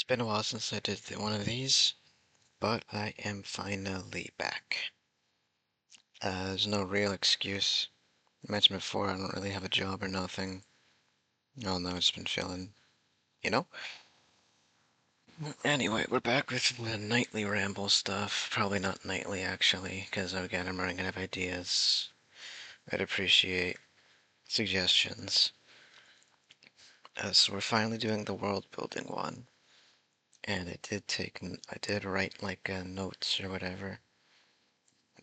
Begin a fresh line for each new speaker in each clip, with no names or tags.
Been a while since I did one of these, but I am finally back. There's no real excuse. I mentioned before, I don't really have a job or nothing. Oh no, I've just been chilling, you know? Anyway, we're back with the nightly ramble stuff. Probably not nightly, actually, because again, I'm running out of ideas. I'd appreciate suggestions. So we're finally doing the world building one. And I did write like notes or whatever,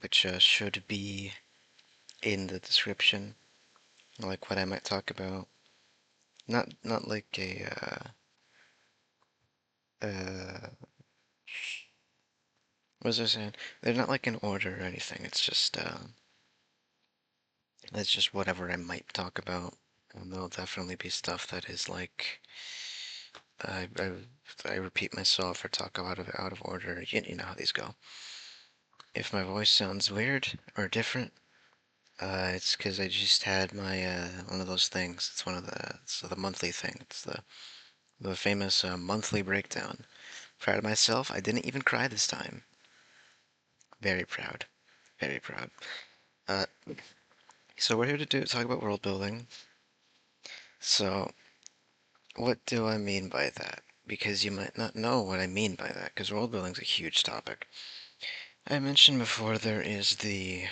which should be in the description, like what I might talk about. Not like what was I saying? They're not like in order or anything. It's just whatever I might talk about. And there'll definitely be stuff that is like I I, I repeat myself or talk out of order. You know how these go. If my voice sounds weird or different, it's because I just had my one of those things. It's the monthly thing. It's the famous monthly breakdown. Proud of myself. I didn't even cry this time. Very proud. Very proud. Uh, so we're here to talk about world building. So what do I mean by that? Because you might not know what I mean by that, because world building is a huge topic. I mentioned before there is the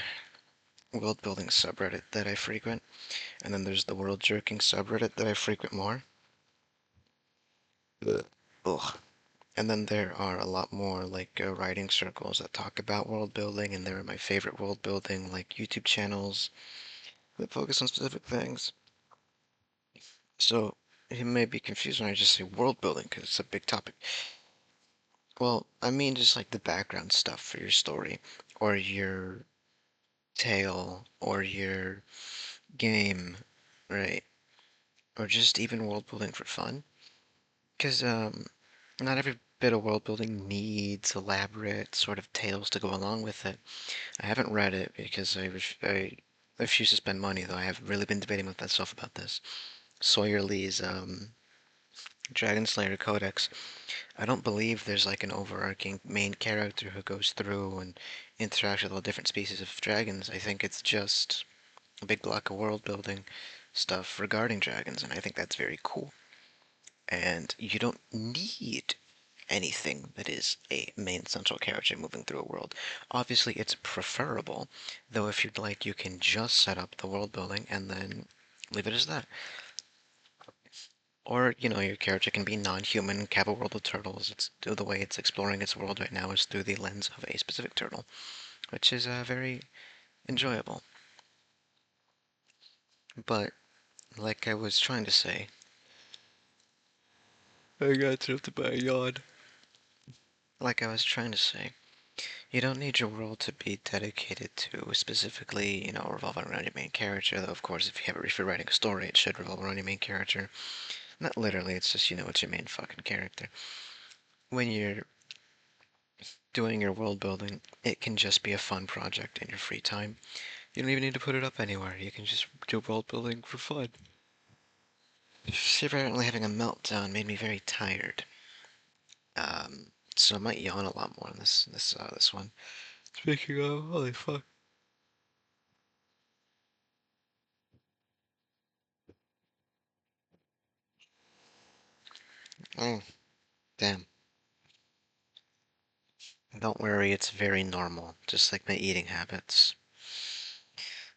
world building subreddit that I frequent, and then there's the world jerking subreddit that I frequent more. Ugh. And then there are a lot more like writing circles that talk about world building, and there are my favorite world building like YouTube channels that focus on specific things. So you may be confused when I just say world building because it's a big topic. Well, I mean just like the background stuff for your story or your tale or your game, right? Or just even world building for fun. Because not every bit of world building needs elaborate sort of tales to go along with it. I haven't read it because I refuse to spend money, though I have really been debating with myself about this. Sawyer Lee's Dragon Slayer Codex. I don't believe there's like an overarching main character who goes through and interacts with all different species of dragons. I think it's just a big block of world building stuff regarding dragons, and I think that's very cool. And you don't need anything that is a main central character moving through a world. Obviously, it's preferable, though if you'd like, you can just set up the world building and then leave it as that. Or, you know, your character can be non-human, have a world of turtles. It's the way it's exploring its world right now is through the lens of a specific turtle, which is very enjoyable. But, like I was trying to say, I got interrupted by a yawn. Like I was trying to say, you don't need your world to be dedicated to specifically, you know, revolving around your main character. Though, of course, if you're writing a story, it should revolve around your main character. Not literally, it's just, you know, it's your main fucking character. When you're doing your world building, it can just be a fun project in your free time. You don't even need to put it up anywhere. You can just do world building for fun. Apparently having a meltdown made me very tired. So I might yawn a lot more on this one. Speaking of, holy fuck. Oh, damn. Don't worry, it's very normal. Just like my eating habits.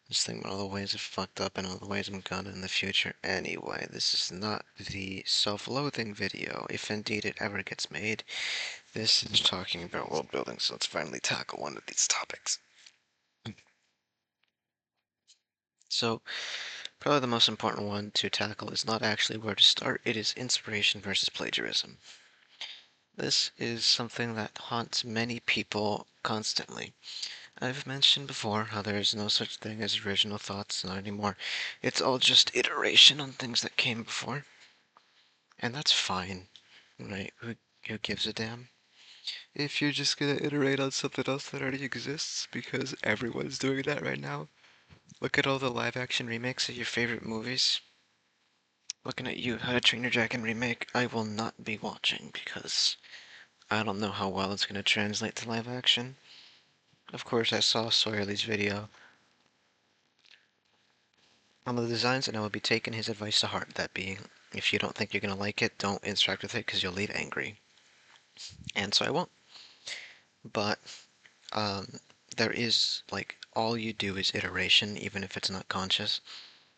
Just think about all the ways I've fucked up and all the ways I'm gonna in the future. Anyway, this is not the self-loathing video, if indeed it ever gets made. This is talking about world building, so let's finally tackle one of these topics. So, probably the most important one to tackle is not actually where to start, it is inspiration versus plagiarism. This is something that haunts many people constantly. I've mentioned before how there is no such thing as original thoughts, not anymore. It's all just iteration on things that came before. And that's fine, right? Who gives a damn? If you're just gonna iterate on something else that already exists, because everyone's doing that right now. Look at all the live action remakes of your favorite movies. Looking at you, How to Train Your Dragon remake, I will not be watching because I don't know how well it's going to translate to live action. Of course, I saw Sawyerly's video on the designs, and I will be taking his advice to heart. That being, if you don't think you're going to like it, don't interact with it because you'll leave angry. And so I won't. But um, there is, like, all you do is iteration, even if it's not conscious.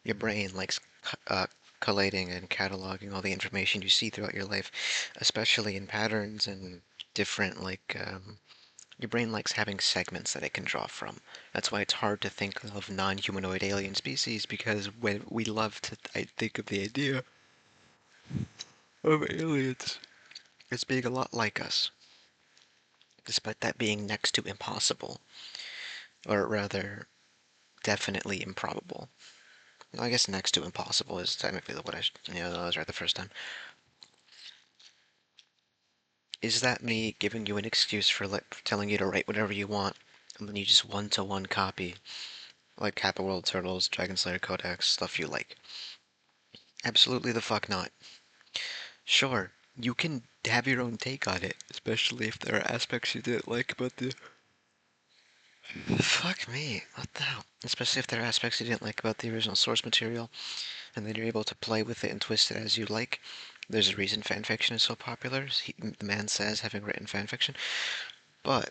Your brain likes uh, collating and cataloging all the information you see throughout your life, especially in patterns and different, like, your brain likes having segments that it can draw from. That's why it's hard to think of non-humanoid alien species, because when we love to think of the idea of aliens as being a lot like us, despite that being next to impossible, or rather, definitely improbable. I guess next to impossible is technically what I was right the first time. Is that me giving you an excuse for telling you to write whatever you want, and then you just one-to-one copy, like Kappa World Turtles, Dragon Slayer Codex, stuff you like? Absolutely the fuck not. Sure, you can have your own take on it, especially if there are aspects you didn't like about the... Fuck me, what the hell? Especially if there are aspects you didn't like about the original source material, and then you're able to play with it and twist it as you like. There's a reason fanfiction is so popular, the man says, having written fanfiction. But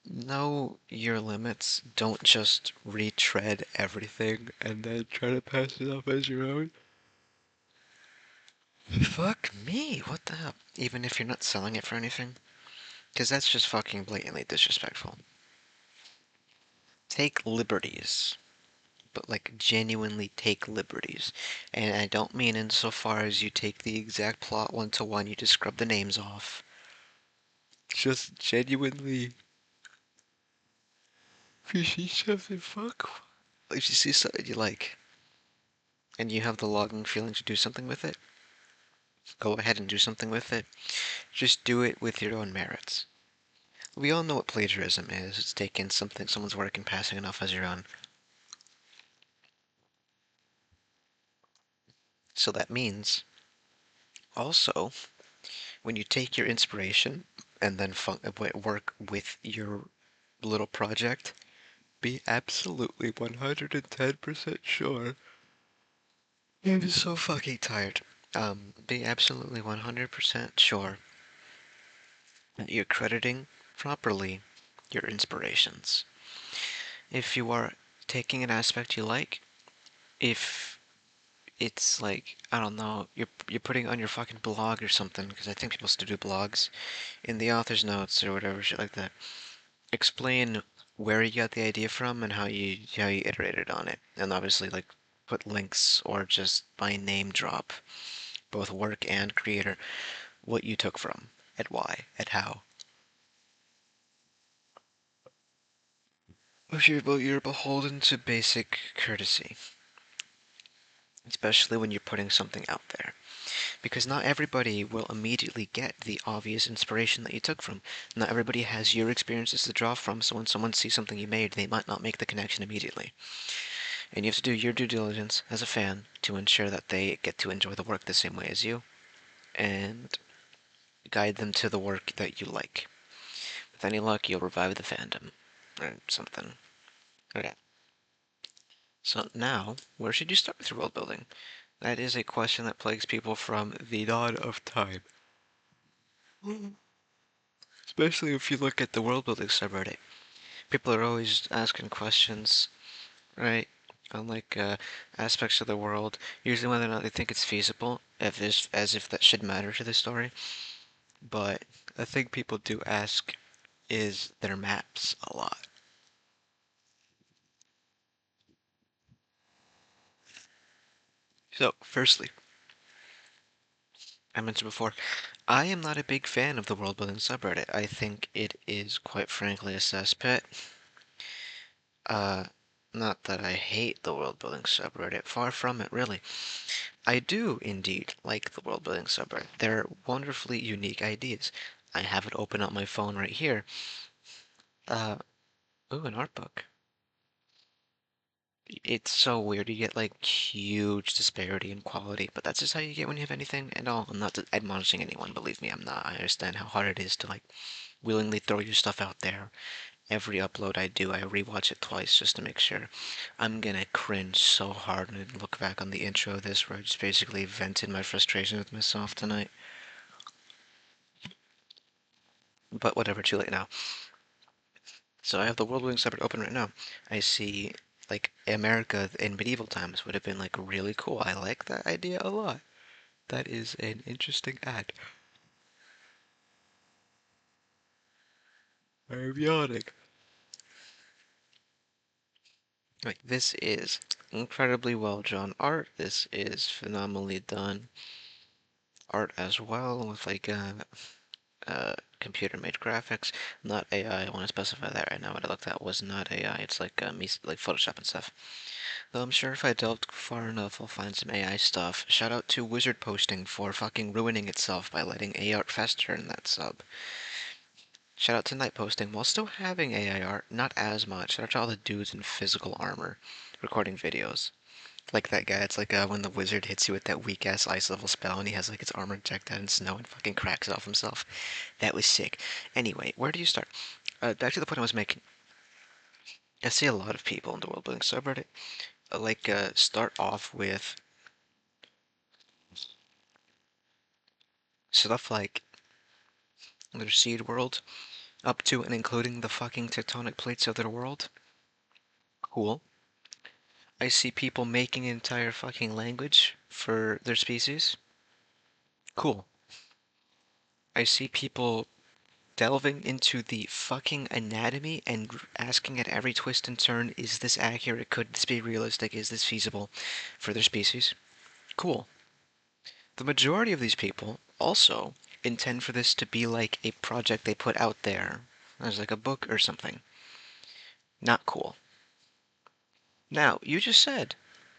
know your limits. Don't just retread everything and then try to pass it off as your own. Fuck me, what the hell? Even if you're not selling it for anything? Because that's just fucking blatantly disrespectful. Take liberties. But like genuinely take liberties. And I don't mean insofar as you take the exact plot one to one, you just scrub the names off. Just genuinely, if you see something, if you see something you like, and you have the longing feeling to do something with it, go ahead and do something with it. Just do it with your own merits. We all know what plagiarism is. It's taking someone's work and passing it off as your own. So that means, also, when you take your inspiration and then work with your little project, be absolutely 110% sure. I'm so fucking tired. Be absolutely 100% sure that you're crediting properly your inspirations. If you are taking an aspect you like, if it's like, I don't know, you're putting it on your fucking blog or something, because I think people still do blogs, in the author's notes or whatever shit like that, explain where you got the idea from and how you iterated on it, and obviously like put links or just by name drop both work and creator what you took from, and why, and how. But you're beholden to basic courtesy, especially when you're putting something out there. Because not everybody will immediately get the obvious inspiration that you took from. Not everybody has your experiences to draw from, so when someone sees something you made, they might not make the connection immediately. And you have to do your due diligence as a fan to ensure that they get to enjoy the work the same way as you, and guide them to the work that you like. With any luck, you'll revive the fandom, or something. Okay. So now, where should you start with your world building? That is a question that plagues people from the dawn of time. Especially if you look at the world building subreddit. People are always asking questions, right? On like aspects of the world, usually whether or not they think it's feasible, as if that should matter to the story. But a thing people do ask is their maps a lot. So, firstly, I mentioned before, I am not a big fan of the world building subreddit. I think it is quite frankly a cesspit. Uh, Not that I hate the world building subreddit, far from it, really. I do indeed like the world building subreddit. They're wonderfully unique ideas. I have it open on my phone right here. Uh, ooh, an art book. It's so weird. You get like huge disparity in quality, but that's just how you get when you have anything at all. I'm not admonishing anyone, believe me, I'm not. I understand how hard it is to like willingly throw your stuff out there. Every upload I do, I rewatch it twice just to make sure. I'm gonna cringe so hard when I look back on the intro of this, where I just basically vented my frustration with myself tonight. But whatever, too late now. So I have the Worldbuilding subreddit open right now. I see like America in medieval times would have been like really cool. I like that idea a lot. That is an interesting ad. I'm yawning. Wait, this is incredibly well drawn art. This is phenomenally done art as well, with like computer made graphics, not AI. I want to specify that right now. What I looked at was not AI. It's like me, like Photoshop and stuff. Though I'm sure if I delved far enough, I'll find some AI stuff. Shout out to Wizard Posting for fucking ruining itself by letting AI art fester in that sub. Shout out to Night Posting while still having AI art, not as much. Shout out to all the dudes in physical armor recording videos. Like that guy, it's like when the wizard hits you with that weak ass ice level spell and he has like his armor decked out in snow and fucking cracks it off himself. That was sick. Anyway, where do you start? Back to the point I was making. I see a lot of people in the Worldbuilding subreddit start off with stuff like their seed world up to and including the fucking tectonic plates of their world. Cool. I see people making an entire fucking language for their species. Cool. I see people delving into the fucking anatomy and asking at every twist and turn, is this accurate? Could this be realistic? Is this feasible for their species? Cool. The majority of these people also intend for this to be like a project they put out there as like a book or something. Not cool. Now, you just said,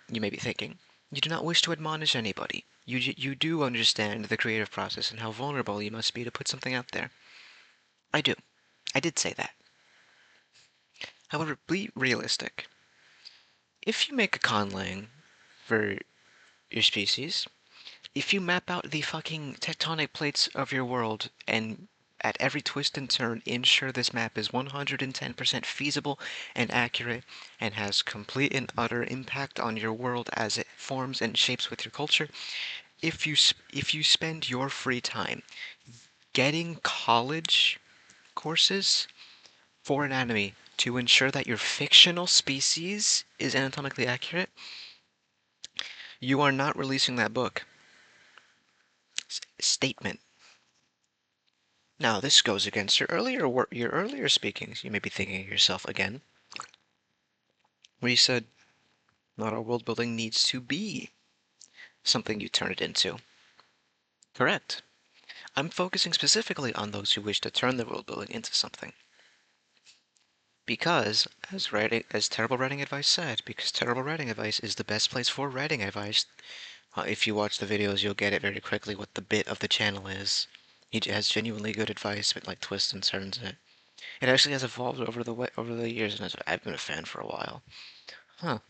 you may be thinking, you do not wish to admonish anybody. You do understand the creative process and how vulnerable you must be to put something out there. I do. I did say that. However, be realistic. If you make a conlang for your species, if you map out the fucking tectonic plates of your world and at every twist and turn ensure this map is 110% feasible and accurate and has complete and utter impact on your world as it forms and shapes with your culture, if you spend your free time getting college courses for anatomy to ensure that your fictional species is anatomically accurate, you are not releasing that book. Statement. Now, this goes against your earlier speakings. You may be thinking of yourself again, where you said not all world building needs to be something you turn it into. Correct. I'm focusing specifically on those who wish to turn the world building into something. Because, as terrible writing advice said, because terrible writing advice is the best place for writing advice. If you watch the videos, you'll get it very quickly what the bit of the channel is. He has genuinely good advice, but like twists and turns it. It actually has evolved over the years, and I've been a fan for a while. Huh.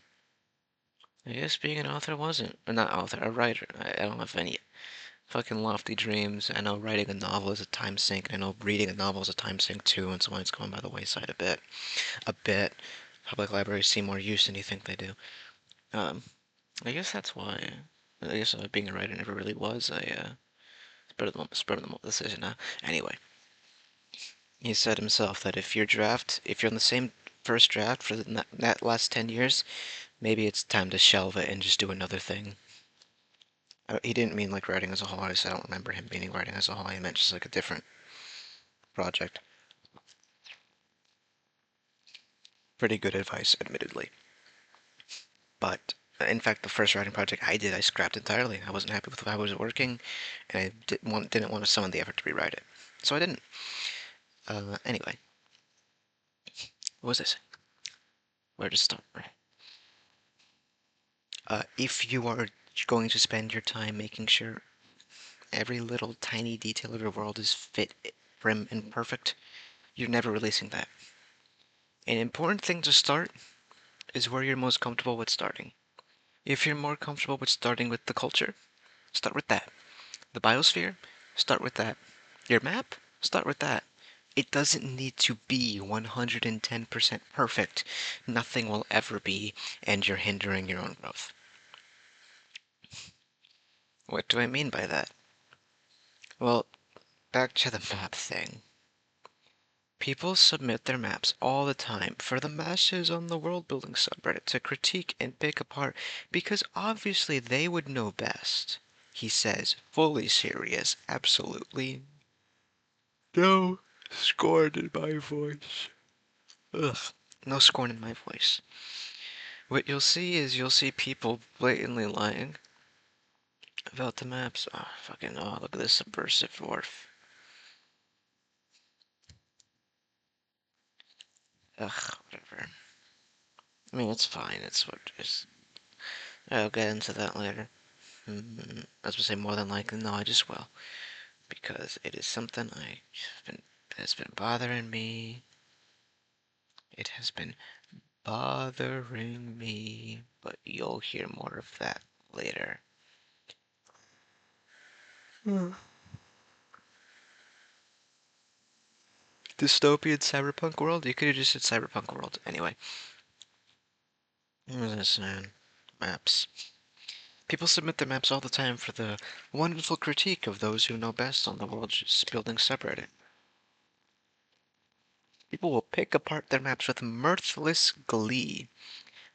I guess being an author wasn't, or not author, a writer. I don't have any fucking lofty dreams. I know writing a novel is a time sink, and I know reading a novel is a time sink too, and so it's going by the wayside a bit. A bit. Public libraries see more use than you think they do. Um, I guess that's why. I guess being a writer never really was a spur of the moment decision. Anyway, he said himself that if you're on the same first draft for that last 10 years, maybe it's time to shelve it and just do another thing. He didn't mean like writing as a whole. I don't remember him meaning writing as a whole. He meant just like a different project. Pretty good advice, admittedly. But in fact, the first writing project I did, I scrapped entirely. I wasn't happy with how I was working, and I didn't want to summon the effort to rewrite it. So I didn't. Anyway, what was this? Where to start? If you are going to spend your time making sure every little tiny detail of your world is fit, prim, and perfect, you're never releasing that. An important thing to start is where you're most comfortable with starting. If you're more comfortable with starting with the culture, start with that. The biosphere, start with that. Your map, start with that. It doesn't need to be 110% perfect. Nothing will ever be, and you're hindering your own growth. What do I mean by that? Well, back to the map thing. People submit their maps all the time for the masses on the world building subreddit to critique and pick apart because obviously they would know best. He says, fully serious, absolutely no scorn in my voice. Ugh, no scorn in my voice. What you'll see is you'll see people blatantly lying about the maps. Oh, fucking, oh, look at this subversive dwarf. Ugh, whatever. I mean, it's fine. It's what it is. I'll get into that later. As we say, more than likely, no, I just will. Because it is something has been bothering me. It has been bothering me. But you'll hear more of that later. Dystopian cyberpunk world? You could have just said cyberpunk world. Anyway. What was I saying? Maps. People submit their maps all the time for the wonderful critique of those who know best on the world's building subreddit. People will pick apart their maps with mirthless glee,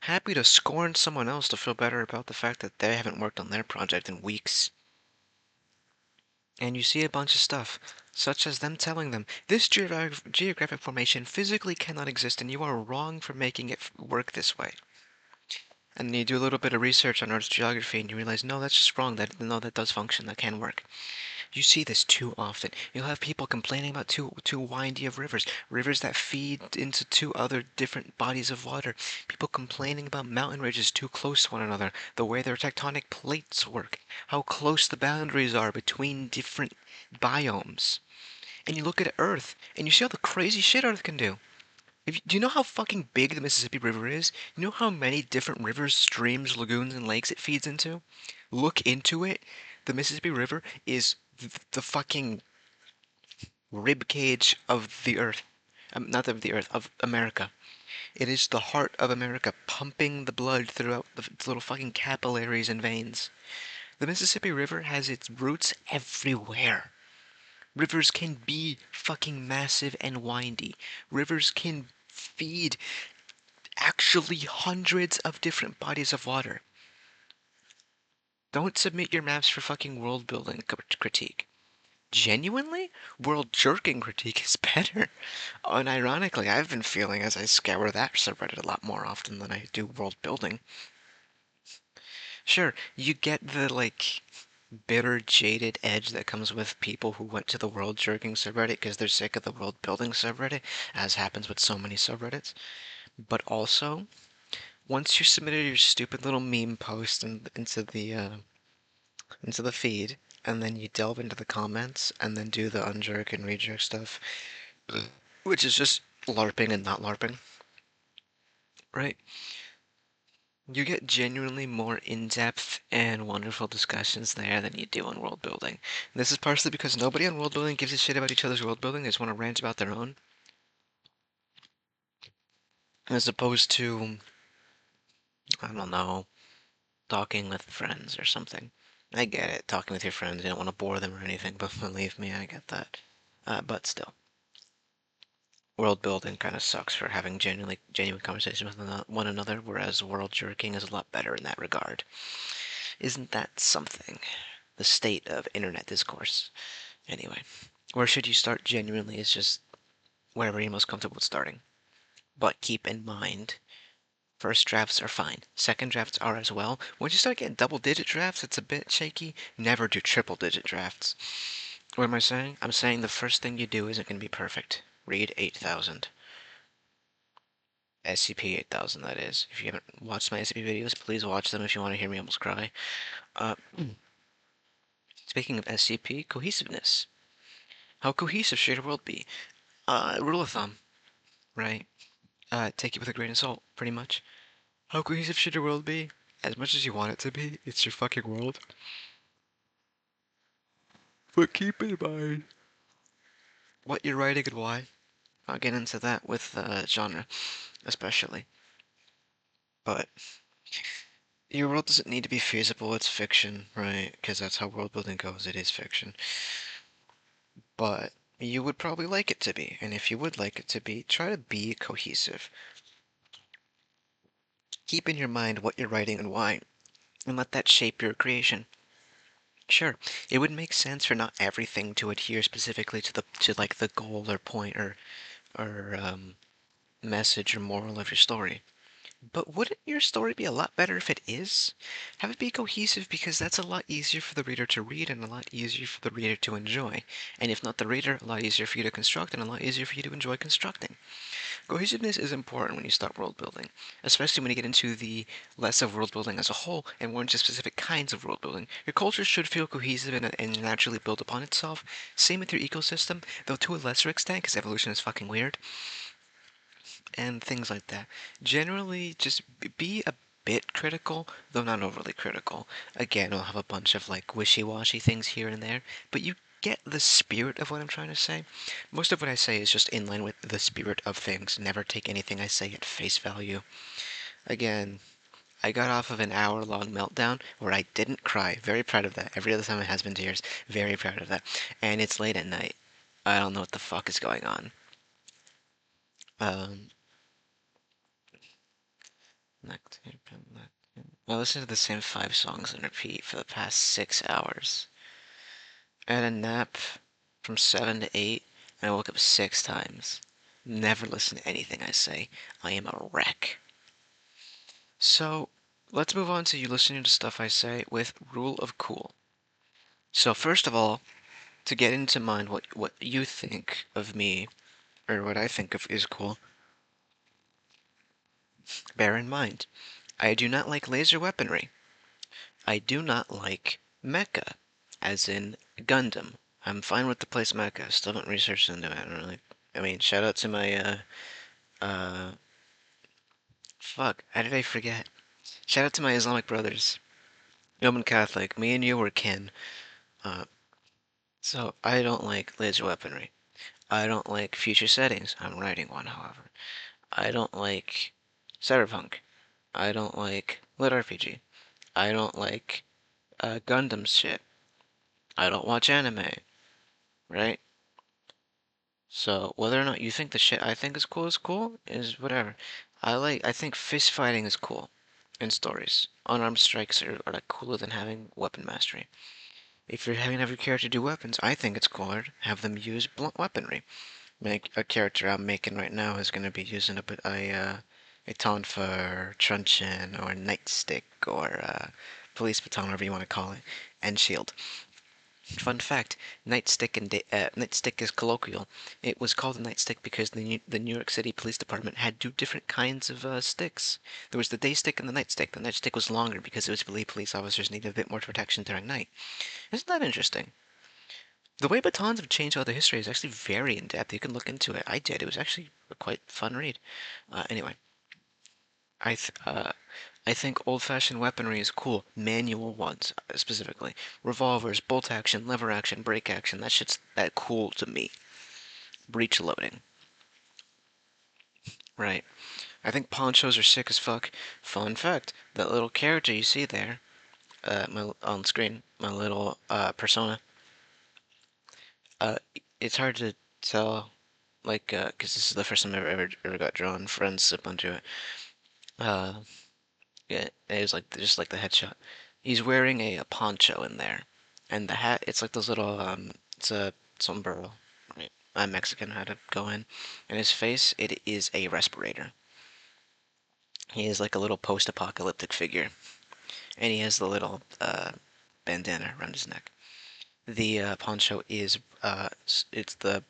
happy to scorn someone else to feel better about the fact that they haven't worked on their project in weeks. And you see a bunch of stuff, such as them telling them, this geographic formation physically cannot exist and you are wrong for making it work this way. And then you do a little bit of research on Earth's geography and you realize, no, that's just wrong. No, that does function. That can work. You see this too often. You'll have people complaining about too windy of rivers, rivers that feed into two other different bodies of water. People complaining about mountain ridges too close to one another, the way their tectonic plates work, how close the boundaries are between different biomes. And you look at Earth and you see all the crazy shit Earth can do. Do you know how fucking big the Mississippi River is? You know how many different rivers, streams, lagoons, and lakes it feeds into? Look into it. The Mississippi River is the fucking rib cage of the earth. Not of the earth, of America. It is the heart of America, pumping the blood throughout the little fucking capillaries and veins. The Mississippi River has its roots everywhere. Rivers can be fucking massive and windy. Rivers can feed actually hundreds of different bodies of water. Don't submit your maps for fucking world building critique. Genuinely, world jerking critique is better. Unironically, I've been feeling as I scour that subreddit a lot more often than I do world building. Sure, you get the like bitter, jaded edge that comes with people who went to the world jerking subreddit because they're sick of the world building subreddit, as happens with so many subreddits. But also, once you submitted your stupid little meme post into the feed, and then you delve into the comments, and then do the unjerk and rejerk stuff, which is just LARPing and not LARPing, right? You get genuinely more in-depth and wonderful discussions there than you do on world building. And this is partially because nobody on world building gives a shit about each other's world building. They just want to rant about their own, as opposed to, I don't know, talking with friends or something. I get it, talking with your friends, you don't want to bore them or anything, but believe me, I get that. But still, world building kind of sucks for having genuine conversations with one another, whereas world jerking is a lot better in that regard. Isn't that something? The state of internet discourse. Anyway, where should you start genuinely is just wherever you're most comfortable with starting. But keep in mind, first drafts are fine. Second drafts are as well. Once you start getting double-digit drafts, it's a bit shaky. Never do triple-digit drafts. What am I saying? I'm saying the first thing you do isn't going to be perfect. Read 8,000. SCP 8000, that is. If you haven't watched my SCP videos, please watch them if you want to hear me almost cry. Uh, Speaking of SCP, cohesiveness. How cohesive should a world be? Rule of thumb, right? Take it with a grain of salt, pretty much. How cohesive should your world be? As much as you want it to be, it's your fucking world. But keep in mind what you're writing and why. I'll get into that with genre, especially. But your world doesn't need to be feasible, it's fiction, right? Because that's how world building goes, it is fiction. But you would probably like it to be, and if you would like it to be, try to be cohesive. Keep in your mind what you're writing and why, and let that shape your creation. Sure, it would make sense for not everything to adhere specifically to like the goal or point or message or moral of your story. But wouldn't your story be a lot better if it is? Have it be cohesive because that's a lot easier for the reader to read and a lot easier for the reader to enjoy. And if not the reader, a lot easier for you to construct and a lot easier for you to enjoy constructing. Cohesiveness is important when you start world building, especially when you get into the less of world building as a whole and more into specific kinds of world building. Your culture should feel cohesive and naturally build upon itself. Same with your ecosystem, though to a lesser extent, because evolution is fucking weird and things like that. Generally, just be a bit critical, though not overly critical. Again, I'll have a bunch of like wishy-washy things here and there, but you get the spirit of what I'm trying to say. Most of what I say is just in line with the spirit of things. Never take anything I say at face value. Again, I got off of an hour-long meltdown where I didn't cry. Very proud of that. Every other time it has been tears. Very proud of that. And it's late at night. I don't know what the fuck is going on. Um, I listened to the same 5 songs on repeat for the past 6 hours. I had a nap from 7 to 8, and I woke up 6 times. Never listen to anything I say. I am a wreck. So, let's move on to you listening to stuff I say with rule of cool. So, first of all, to get into mind what you think of me, or what I think of is cool, bear in mind, I do not like laser weaponry. I do not like mecha, as in Gundam. I'm fine with the place mecha. Still don't research into it. I don't really. I mean, shout out to my uh fuck. How did I forget? Shout out to my Islamic brothers. Roman Catholic. Me and you were kin. Uh, so I don't like laser weaponry. I don't like future settings. I'm writing one, however. I don't like cyberpunk. I don't like lit RPG. I don't like Gundam shit. I don't watch anime, right? So whether or not you think the shit I think is cool is whatever. I think fist fighting is cool in stories. Unarmed strikes are like cooler than having weapon mastery. If you're having every character do weapons, I think it's cooler to have them use blunt weaponry. Make a character I'm making right now is going to be using a tonfa or truncheon or nightstick or police baton, whatever you want to call it, and shield. Fun fact: nightstick is colloquial. It was called a nightstick because the New York City Police Department had 2 different kinds of sticks. There was the day stick and the nightstick. The nightstick was longer because it was believed police officers needed a bit more protection during night. Isn't that interesting? The way batons have changed throughout the history is actually very in depth. You can look into it. I did. It was actually a quite fun read. Anyway, I th I think old-fashioned weaponry is cool. Manual ones, specifically. Revolvers, bolt action, lever action, brake action. That shit's that cool to me. Breech loading. Right. I think ponchos are sick as fuck. Fun fact, that little character you see there, on screen, my little persona, uh, it's hard to tell, like, because this is the first time I ever got drawn. Friends zip onto it. Uh, yeah, it was like just like the headshot. He's wearing a poncho in there, and the hat. It's like those little It's a sombrero. Right? I'm Mexican. How to go in, and his face. It is a respirator. He is like a little post-apocalyptic figure, and he has the little bandana around his neck. The poncho is it's the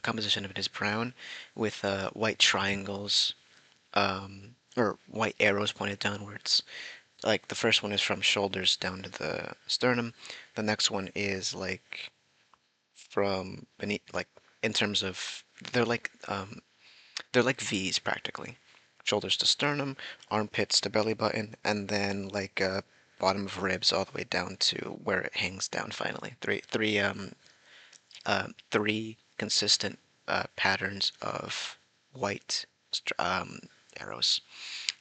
composition of it is brown with white triangles or white arrows pointed downwards. Like the first one is from shoulders down to the sternum. The next one is like from beneath, like in terms of they're like V's practically. shoulders to sternum, armpits to belly button, and then like bottom of ribs all the way down to where it hangs down finally. Three consistent patterns of white arrows.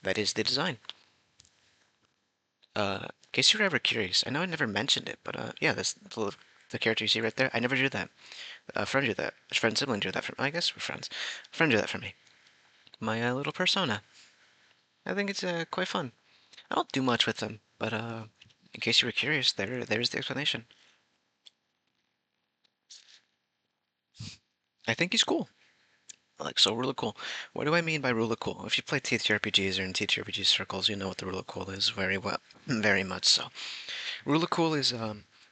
That is the design. In case you're ever curious, I know I never mentioned it, but yeah, this the character you see right there. I never drew that. A friend drew that. A friend sibling drew that for me. I guess we're friends. A friend drew that for me. My little persona. I think it's quite fun. I don't do much with them, but in case you were curious, there's the explanation. I think he's cool. Like, so rule of cool. What do I mean by rule of cool? If you play TTRPGs or in TTRPG circles, you know what the rule of cool is very well, very much so. Rule of cool is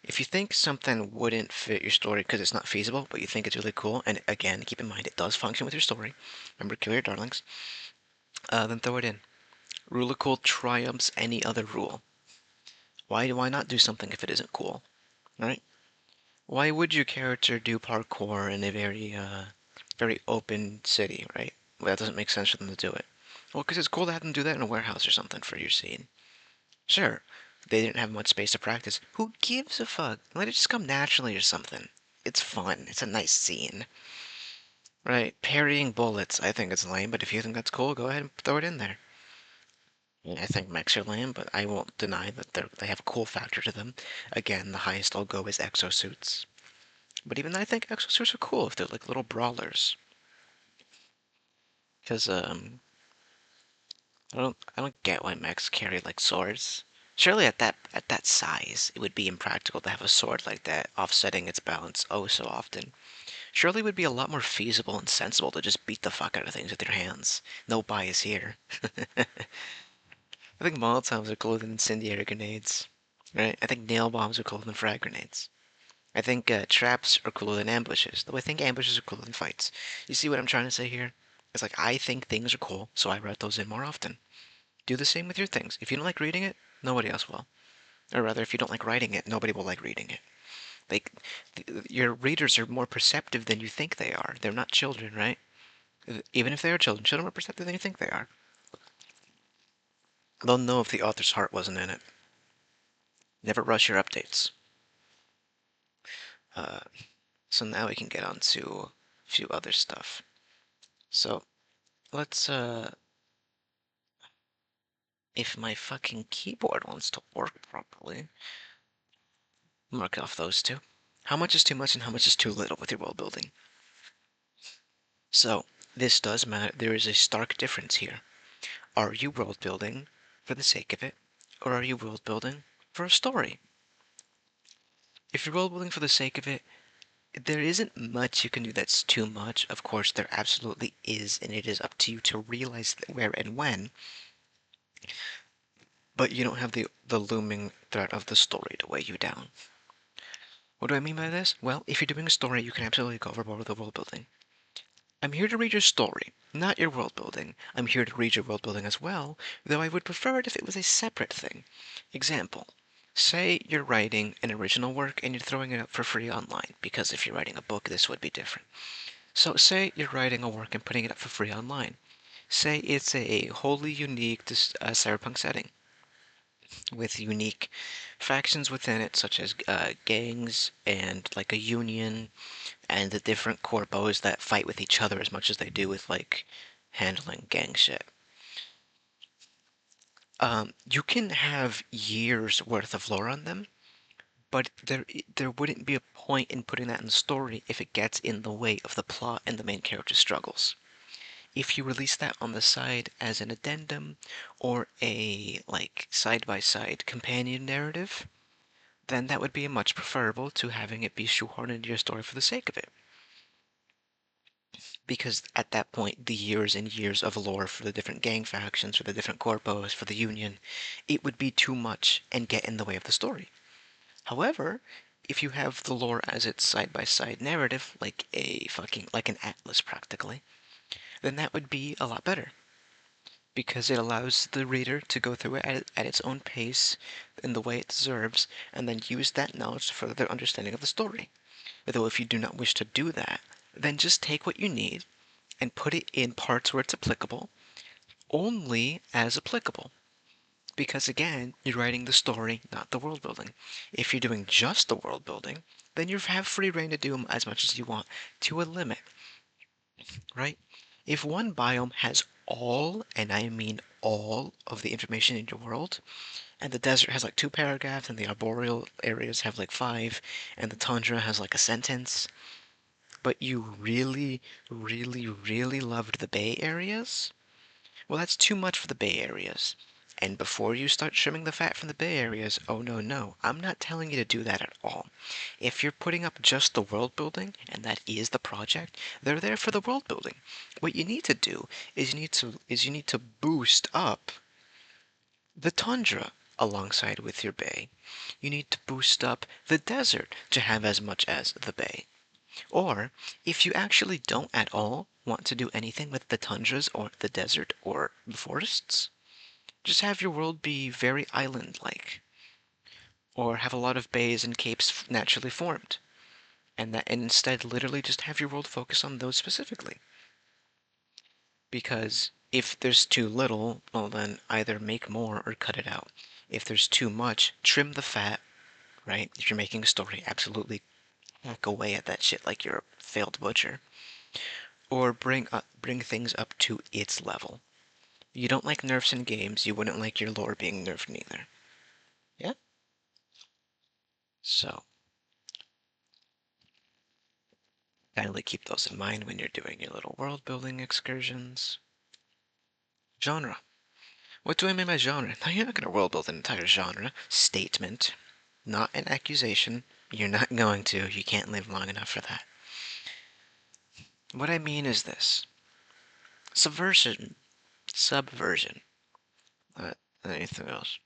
if you think something wouldn't fit your story because it's not feasible, but you think it's really cool, and again, keep in mind it does function with your story. Remember, kill your darlings. Then throw it in. Rule of cool triumphs any other rule. Why not do something if it isn't cool, right? Why would your character do parkour in a very open city, right? Well, that doesn't make sense for them to do it. Well, because it's cool to have them do that in a warehouse or something for your scene. Sure, they didn't have much space to practice. Who gives a fuck? Let it just come naturally or something. It's fun. It's a nice scene. Right, parrying bullets. I think it's lame, but if you think that's cool, go ahead and throw it in there. I think mechs are lame, but I won't deny that they have a cool factor to them. Again, the highest I'll go is exosuits. But even I think exosuits are cool if they're like little brawlers. Because I don't get why mechs carry like swords. Surely at that size, it would be impractical to have a sword like that, offsetting its balance oh so often. Surely it would be a lot more feasible and sensible to just beat the fuck out of things with your hands. No bias here. I think Molotovs are cooler than incendiary grenades. Right? I think nail bombs are cooler than frag grenades. I think traps are cooler than ambushes, though I think ambushes are cooler than fights. You see what I'm trying to say here? It's like I think things are cool, so I write those in more often. Do the same with your things. If you don't like reading it, nobody else will. Or rather, if you don't like writing it, nobody will like reading it. Like, your readers are more perceptive than you think they are. They're not children, right? Even if they are children, children are more perceptive than you think they are. They'll know if the author's heart wasn't in it. Never rush your updates. Uh, so now we can get on to a few other stuff. So let's if my fucking keyboard wants to work properly, mark off those two. How much is too much and how much is too little with your world building? So, this does matter. There is a stark difference here. Are you world building for the sake of it, or are you world building for a story? If you're world building for the sake of it, there isn't much you can do that's too much. Of course, there absolutely is, and it is up to you to realize where and when, but you don't have the looming threat of the story to weigh you down. What do I mean by this? Well, if you're doing a story, you can absolutely go overboard with the world building. I'm here to read your story, not your world building. I'm here to read your world building as well, though I would prefer it if it was a separate thing. Example. Say you're writing an original work and you're throwing it up for free online, because if you're writing a book, this would be different. So say you're writing a work and putting it up for free online. Say it's a wholly unique cyberpunk setting with unique factions within it, such as gangs and like a union and the different corpos that fight with each other as much as they do with like handling gang shit. You can have years worth of lore on them, but there wouldn't be a point in putting that in the story if it gets in the way of the plot and the main character's struggles. If you release that on the side as an addendum or a like side by side companion narrative, then that would be much preferable to having it be shoehorned into your story for the sake of it. Because at that point, the years and years of lore for the different gang factions, for the different corpos, for the Union, it would be too much and get in the way of the story. However, if you have the lore as its side-by-side narrative, like an atlas practically, then that would be a lot better. Because it allows the reader to go through it at its own pace, in the way it deserves, and then use that knowledge to further their understanding of the story. Though if you do not wish to do that, then just take what you need and put it in parts where it's applicable, only as applicable. Because again, you're writing the story, not the world building. If you're doing just the world building, then you have free reign to do them as much as you want to a limit, right? If one biome has all, and I mean all, of the information in your world, and the desert has like 2 paragraphs, and the arboreal areas have like 5, and the tundra has like a sentence, but you really, really, really loved the Bay areas, well, that's too much for the Bay areas. And before you start trimming the fat from the Bay areas, oh no, no, I'm not telling you to do that at all. If you're putting up just the world building, and that is the project, they're there for the world building. What you need to do you need to boost up the tundra alongside with your bay. You need to boost up the desert to have as much as the bay. Or, if you actually don't at all want to do anything with the tundras or the desert or the forests, just have your world be very island-like, or have a lot of bays and capes naturally formed, and instead literally just have your world focus on those specifically. Because if there's too little, well then either make more or cut it out. If there's too much, trim the fat, right? If you're making a story, absolutely hack away at that shit like you're a failed butcher. Or bring things up to its level. You don't like nerfs in games, you wouldn't like your lore being nerfed neither. Yeah? So, kindly keep those in mind when you're doing your little world building excursions. Genre. What do I mean by genre? Now, you're not going to world build an entire genre. Statement. Not an accusation. You're not going to. You can't live long enough for that. What I mean is this. Subversion. Subversion. Uh, Anything else?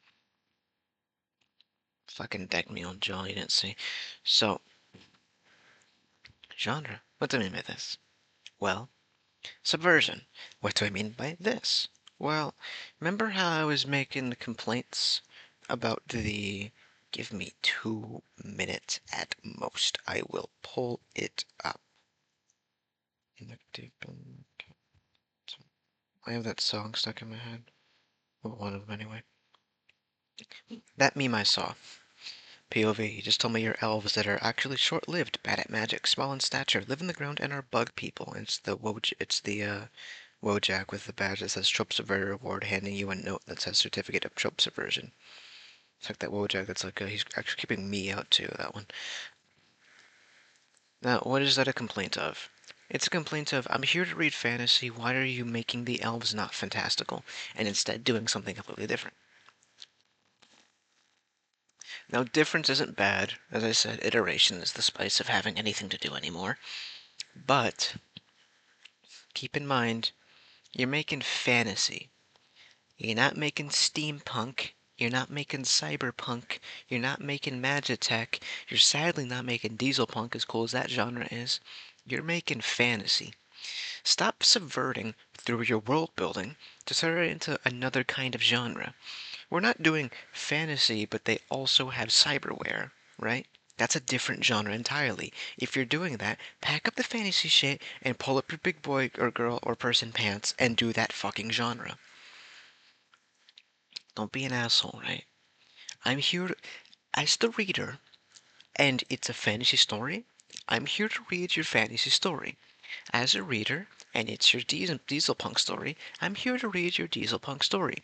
Fucking deck me on jaw, you didn't see. So, genre. What do I mean by this? Well, subversion. What do I mean by this? Well, remember how I was making the complaints about the... Give me 2 minutes at most. I will pull it up. I have that song stuck in my head. Well, one of them anyway. That meme I saw. POV, you just told me you're elves that are actually short-lived, bad at magic, small in stature, live in the ground, and are bug people. And it's the Wojak with the badge that says Trope Subverter Award, handing you a note that says Certificate of Trope Subversion. It's like that Wojak that's like, he's actually keeping me out too, that one. Now, what is that a complaint of? It's a complaint of, I'm here to read fantasy, why are you making the elves not fantastical, and instead doing something completely different? Now, difference isn't bad. As I said, iteration is the spice of having anything to do anymore. But, keep in mind, you're making fantasy. You're not making steampunk. You're not making cyberpunk. You're not making magitech. You're sadly not making dieselpunk, as cool as that genre is. You're making fantasy. Stop subverting through your world building to turn it into another kind of genre. We're not doing fantasy, but they also have cyberware, right? That's a different genre entirely. If you're doing that, pack up the fantasy shit and pull up your big boy or girl or person pants and do that fucking genre. Don't be an asshole, right? I'm here to, as the reader, and it's a fantasy story, I'm here to read your fantasy story. As a reader, and it's your dieselpunk story, I'm here to read your dieselpunk story.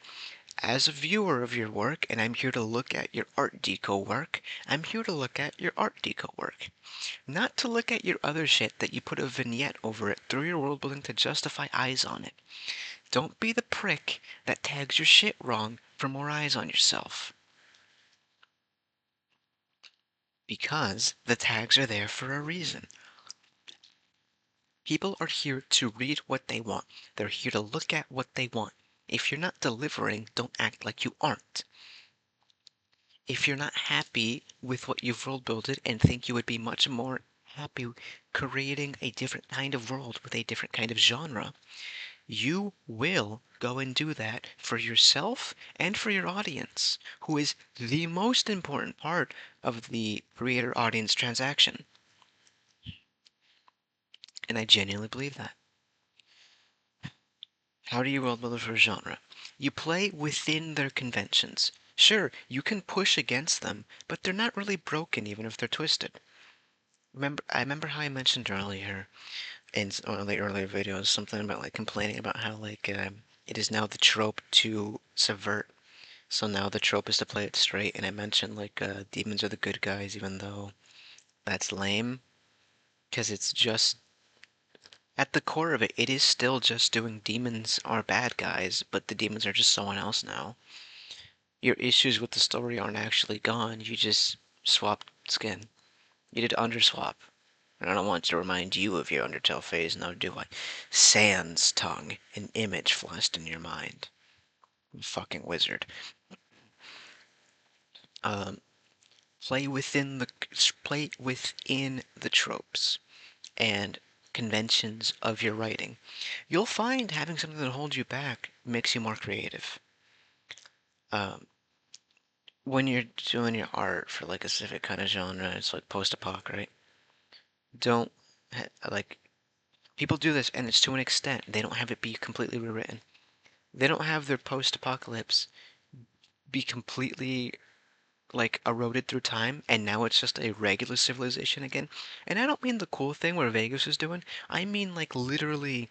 As a viewer of your work, and I'm here to look at your art deco work, I'm here to look at your art deco work. Not to look at your other shit that you put a vignette over it through your world building to justify eyes on it. Don't be the prick that tags your shit wrong for more eyes on yourself. Because the tags are there for a reason. People are here to read what they want. They're here to look at what they want. If you're not delivering, don't act like you aren't. If you're not happy with what you've world builded and think you would be much more happy creating a different kind of world with a different kind of genre, you will go and do that for yourself and for your audience, who is the most important part of the creator-audience transaction. And I genuinely believe that. How do you world build for a genre? You play within their conventions. Sure, you can push against them, but they're not really broken even if they're twisted. I remember how I mentioned earlier in one of the earlier videos something about like complaining about how like it is now the trope to subvert. So now the trope is to play it straight, and I mentioned like demons are the good guys, even though that's lame, because it's just at the core of it, it is still just doing demons are bad guys, but the demons are just someone else now. Your issues with the story aren't actually gone, you just swapped skin. You did underswap. And I don't want to remind you of your Undertale phase, now do I? Sans tongue, an image flashed in your mind. Fucking wizard. Um, play within the tropes and conventions of your writing. You'll find having something that holds you back makes you more creative. Um, when you're doing your art for like a specific kind of genre, it's like post-apoc, right? Don't like people do this, and it's to an extent. They don't have it be completely rewritten. They don't have their post-apocalypse be completely like eroded through time, and now it's just a regular civilization again. And I don't mean the cool thing where Vegas is doing. I mean like literally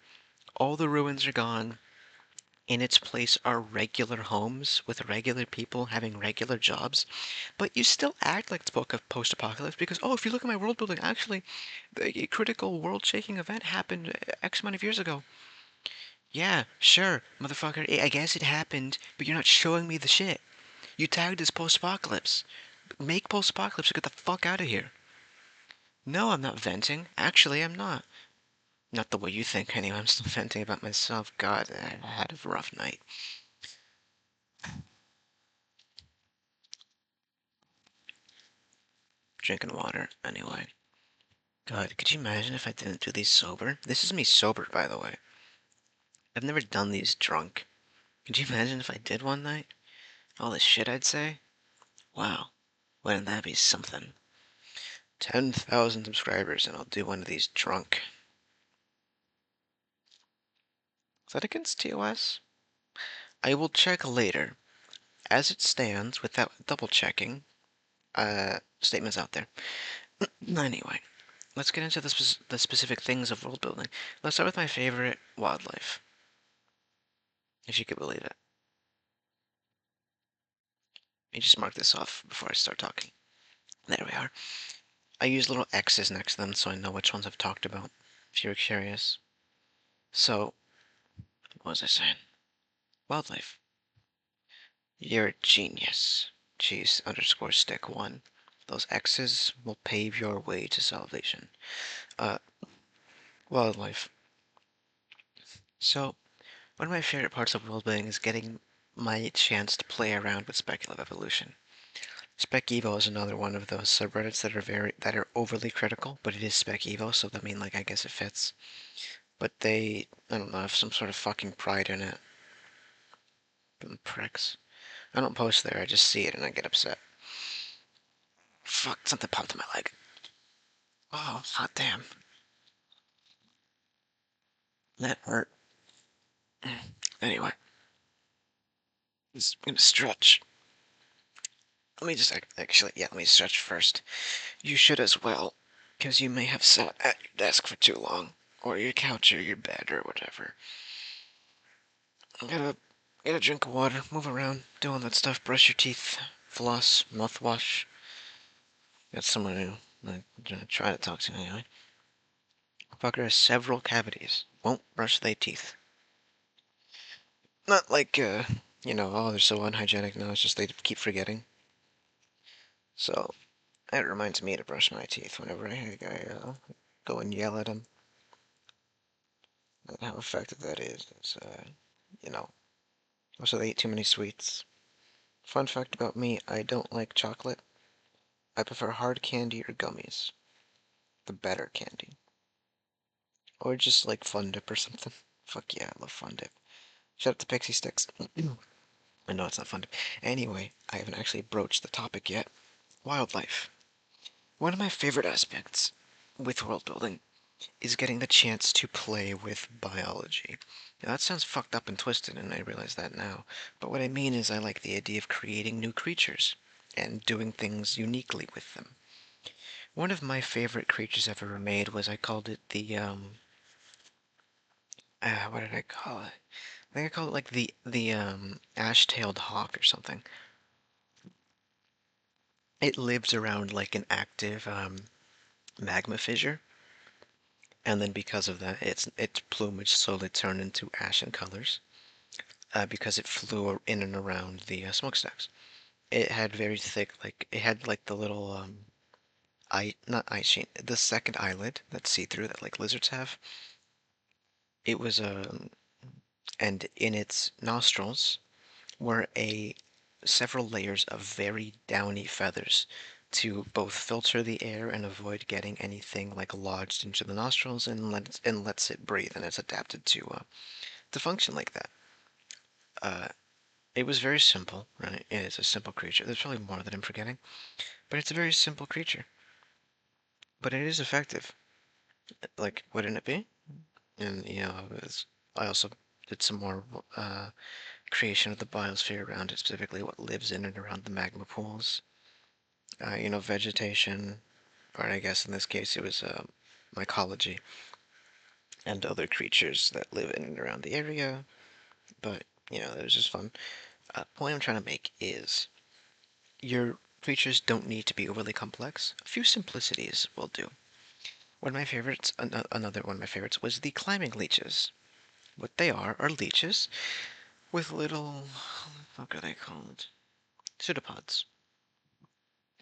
all the ruins are gone. In its place are regular homes with regular people having regular jobs, but you still act like it's post-apocalypse because, oh, if you look at my world building, actually, a critical world-shaking event happened X amount of years ago. Yeah, sure, motherfucker, I guess it happened, but you're not showing me the shit. You tagged as post-apocalypse. Make post-apocalypse or get the fuck out of here. No, I'm not venting. Actually, I'm not. Not the way you think, anyway. I'm still venting about myself. God, I had a rough night. Drinking water, anyway. God, could you imagine if I didn't do these sober? This is me sober, by the way. I've never done these drunk. Could you imagine if I did one night? All the shit I'd say? Wow. Wouldn't that be something? 10,000 subscribers and I'll do one of these drunk. Is that against TOS? I will check later. As it stands, without double checking, statements out there. Anyway, let's get into the specific things of world building. Let's start with my favorite wildlife, if you could believe it. Let me just mark this off before I start talking. There we are. I use little X's next to them so I know which ones I've talked about, if you're curious. So, what was I saying? Wildlife. You're a genius. Cheese underscore stick one. Those X's will pave your way to salvation. Uh, Wildlife. So, one of my favorite parts of world building is getting my chance to play around with speculative evolution. Spec Evo is another one of those subreddits that are overly critical, but it is Spec Evo, so I mean, like, I guess it fits. But they, I don't know, have some sort of fucking pride in it. Them pricks. I don't post there, I just see it and I get upset. Fuck, something popped in my leg. Oh, hot damn. That hurt. Anyway, just gonna stretch. Let me just, actually, yeah, let me stretch first. You should as well, because you may have sat at your desk for too long, or your couch or your bed or whatever. Get a drink of water, move around, do all that stuff, brush your teeth, floss, mouthwash. Got someone who try to talk to anyway. Fucker has several cavities. Won't brush their teeth. Not like, oh, they're so unhygienic. No, it's just they keep forgetting. So, that reminds me to brush my teeth whenever I go and yell at them. And how effective that is. It's, also they eat too many sweets. Fun fact about me, I don't like chocolate. I prefer hard candy or gummies. The better candy. Or just like Fun Dip or something. Fuck yeah, I love Fun Dip. Shout out to Pixie Sticks. I know it's not Fun Dip. Anyway, I haven't actually broached the topic yet. Wildlife. One of my favorite aspects with world building is getting the chance to play with biology. Now, that sounds fucked up and twisted, and I realize that now. But what I mean is, I like the idea of creating new creatures and doing things uniquely with them. One of my favorite creatures I've ever made was I called it what did I call it? I think I called it like the ash-tailed hawk or something. It lives around like an active magma fissure, and then because of that, its plumage slowly turned into ashen colors because it flew in and around the smokestacks. It had very thick, like it had like the little eye, not eye sheet, the second eyelid that's see-through that like lizards have. It was and in its nostrils were a several layers of very downy feathers to both filter the air and avoid getting anything like lodged into the nostrils and lets it breathe, and it's adapted to function like that. Uh, it was very simple, right? It is a simple creature. There's probably more that I'm forgetting, but it's a very simple creature. But it is effective. Like, wouldn't it be? And I also did some more creation of the biosphere around it, specifically what lives in and around the magma pools. Vegetation, or I guess in this case it was mycology and other creatures that live in and around the area. But it was just fun. Point I'm trying to make is your creatures don't need to be overly complex. A few simplicities will do. One of my favorites, another one of my favorites, was the climbing leeches. What they are leeches with little, what are they called? Pseudopods.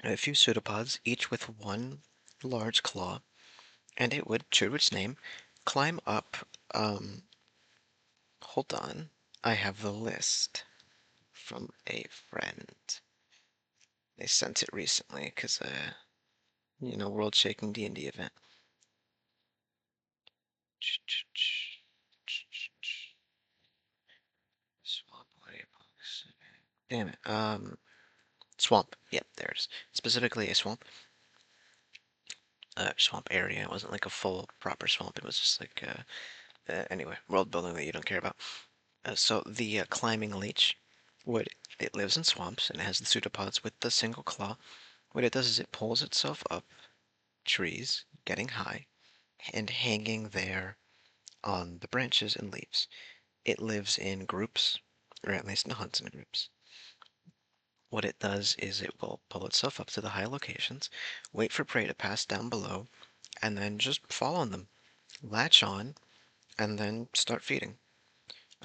A few pseudopods, each with one large claw, and it would, true to its name, climb up. Hold on. I have the list from a friend. They sent it recently because, world shaking D&D event. Swamp, damn it. Swamp. Yep, there's specifically a swamp area. It wasn't like a full proper swamp. It was just like anyway, world building that you don't care about. So the climbing leech would it lives in swamps and it has the pseudopods with the single claw. What it does is it pulls itself up trees, getting high, and hanging there on the branches and leaves. It lives in groups, or at least it hunts in groups. What it does is it will pull itself up to the high locations, wait for prey to pass down below, and then just fall on them, latch on, and then start feeding.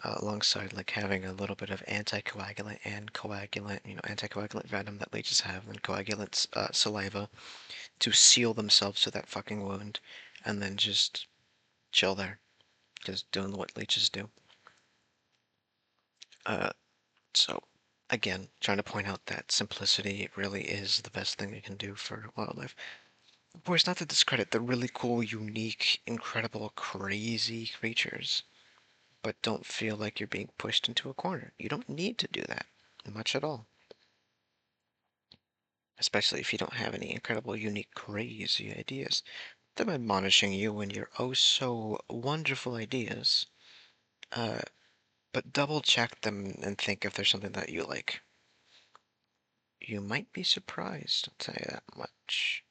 Alongside like having a little bit of anticoagulant and coagulant, anticoagulant venom that leeches have, and coagulant saliva to seal themselves to that fucking wound, and then just chill there, just doing what leeches do. Uh, so again, trying to point out that simplicity really is the best thing you can do for wildlife. Of course, not to discredit the really cool, unique, incredible, crazy creatures, but don't feel like you're being pushed into a corner. You don't need to do that much at all. Especially if you don't have any incredible, unique, crazy ideas. I'm admonishing you in your oh so wonderful ideas, uh, but double check them and think if there's something that you like. You might be surprised, I'll tell you that much.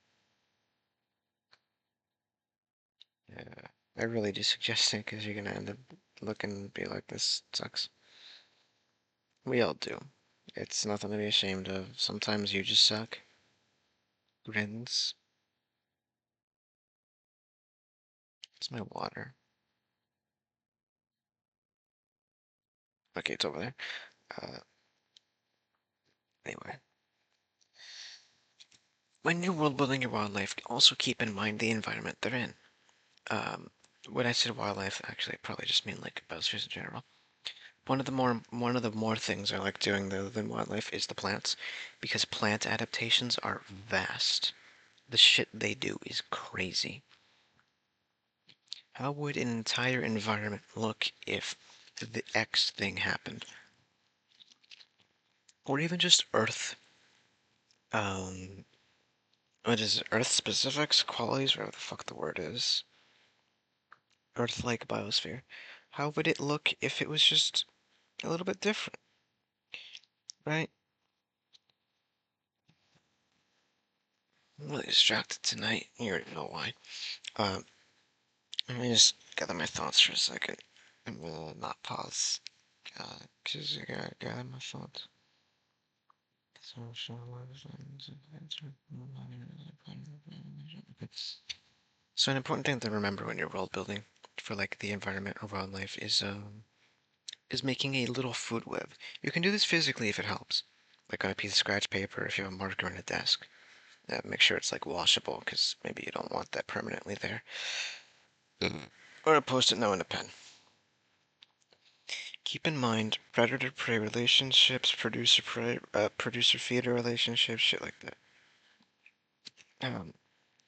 Yeah, I really do suggest it because you're gonna end up looking and be like, this sucks. We all do. It's nothing to be ashamed of. Sometimes you just suck. Grins. It's my water. Okay, it's over there. Uh, anyway. When you're world building your wildlife, also keep in mind the environment they're in. Um, when I said wildlife, actually, I probably just mean like biospheres in general. One of the more things I like doing though than wildlife is the plants, because plant adaptations are vast. The shit they do is crazy. How would an entire environment look if the X thing happened? Or even just Earth, what is it? Earth specifics, qualities, whatever the fuck the word is. Earth-like biosphere. How would it look if it was just a little bit different, right? I'm really distracted tonight. You already know why. Um, Let me just gather my thoughts for a second. I'm gonna not pause. Cause I gotta gather my thoughts. So an important thing to remember when you're world building for like the environment or wildlife is making a little food web. You can do this physically if it helps, like on a piece of scratch paper if you have a marker on a desk. Make sure it's like washable because maybe you don't want that permanently there. Or a post-it note and a pen. Keep in mind predator-prey relationships, producer-feeder relationships, shit like that.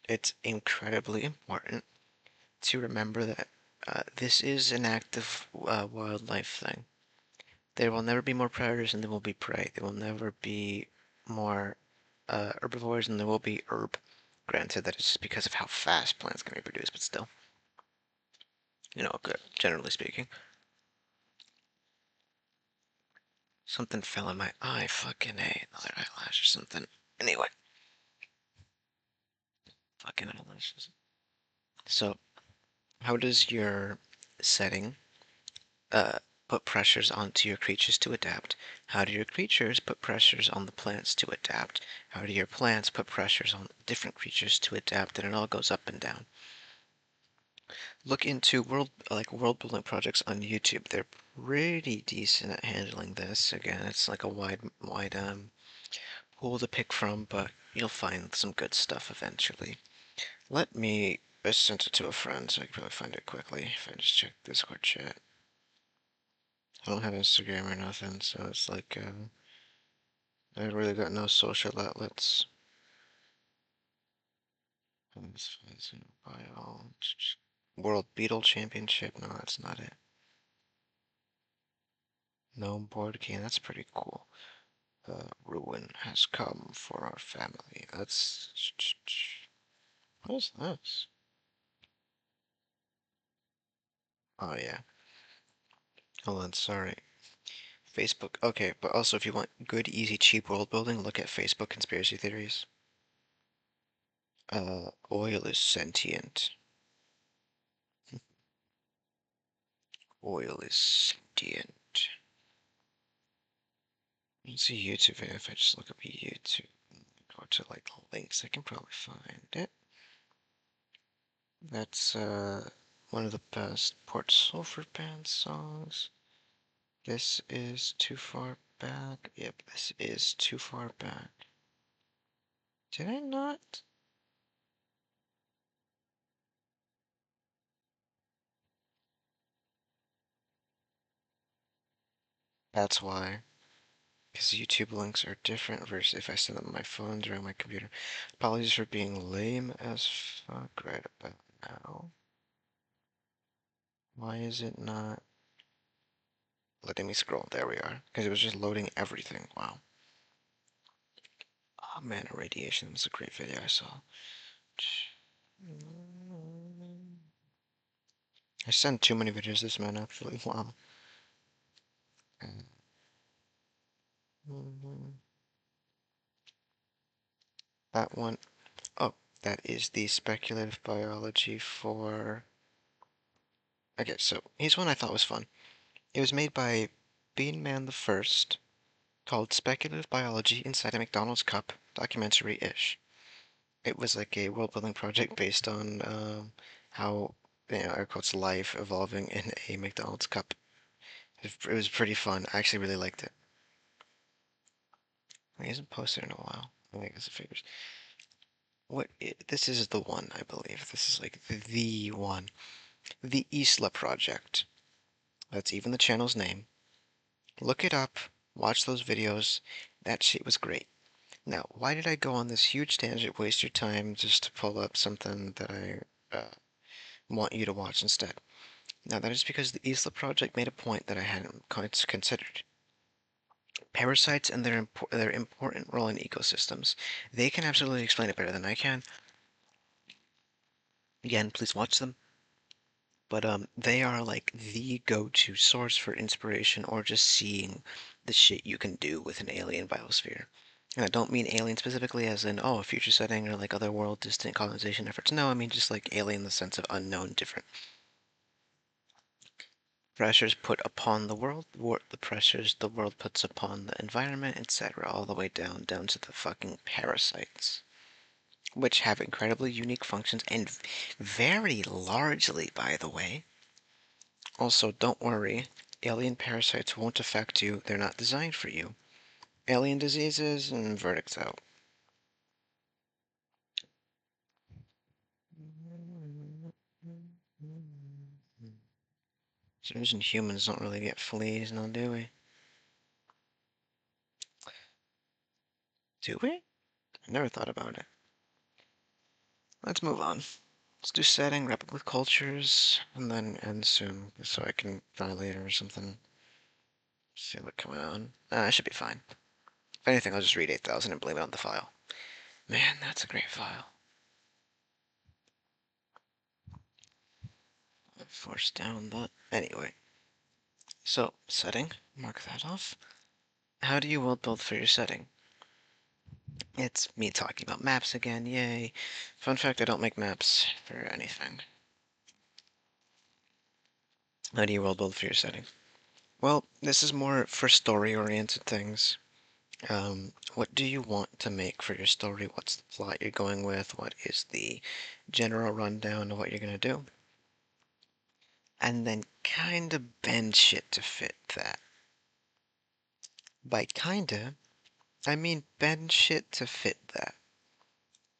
It's incredibly important to remember that this is an active wildlife thing. There will never be more predators than there will be prey. There will never be more herbivores than there will be herb. Granted, that is just because of how fast plants can reproduce, but still, good, generally speaking. Something fell in my eye, fucking A, another eyelash or something. Anyway, fucking eyelashes. So, how does your setting put pressures onto your creatures to adapt? How do your creatures put pressures on the plants to adapt? How do your plants put pressures on different creatures to adapt? And it all goes up and down. Look into world building projects on YouTube. They're pretty decent at handling this. Again, it's like a wide pool to pick from, but you'll find some good stuff eventually. I sent it to a friend, so I can probably find it quickly if I just check Discord chat. I don't have Instagram or nothing, so it's like, I really got no social outlets. World Beetle Championship, no, that's not it. No board game, that's pretty cool. Ruin has come for our family. What is this? Oh yeah. Hold on, sorry. Facebook. Okay, but also if you want good, easy, cheap world building, look at Facebook conspiracy theories. Oil is sentient. Oil is sentient. It's a YouTube video. If I just look up YouTube, go to like links, I can probably find it. That's one of the best Port Sulphur Band songs. This is too far back. Yep, this is too far back. Did I not? That's why. Because YouTube links are different versus if I send them on my phone or on my computer. Apologies for being lame as fuck right about now. Why is it not letting me scroll? There we are. Because it was just loading everything. Wow. Oh man, Irradiation was a great video I saw. I sent too many videos this man actually. Wow. That one. Oh, that is the speculative biology for. Okay, so here's one I thought was fun. It was made by Bean Man the First, called Speculative Biology Inside a McDonald's Cup, documentary-ish. It was like a world-building project based on how, air quotes, life evolving in a McDonald's cup. It was pretty fun. I actually really liked it. He hasn't posted in a while. I guess it figures. This is the one, I believe. This is like the one. The Isla Project. That's even the channel's name. Look it up. Watch those videos. That shit was great. Now, why did I go on this huge tangent, waste your time just to pull up something that I want you to watch instead? Now, that is because the Isla Project made a point that I hadn't considered. Parasites and their important role in ecosystems. They can absolutely explain it better than I can. Again, please watch them. but they are like the go-to source for inspiration or just seeing the shit you can do with an alien biosphere. And I don't mean alien specifically as in, oh, a future setting or like other world distant colonization efforts. No, I mean just like alien in the sense of unknown, different pressures put upon the world, the pressures the world puts upon the environment, etc., all the way down to the fucking parasites, which have incredibly unique functions and very largely, by the way. Also, don't worry, alien parasites won't affect you. They're not designed for you. Alien diseases and verdicts out. For some reason humans don't really get fleas, no, do we? Do we? I never thought about it. Let's move on. Let's do setting, wrap up with cultures, and then end soon, so I can try later or something. See what coming on. I should be fine. If anything, I'll just read 8,000 and blame it on the file. Man, that's a great file. Force down that. Anyway, so setting, mark that off. How do you world build for your setting? It's me talking about maps again, yay. Fun fact, I don't make maps for anything. How do you world build for your setting? Well, this is more for story-oriented things. What do you want to make for your story? What's the plot you're going with? What is the general rundown of what you're going to do? And then kind of bend shit to fit that. By kinda, I mean bend shit to fit that.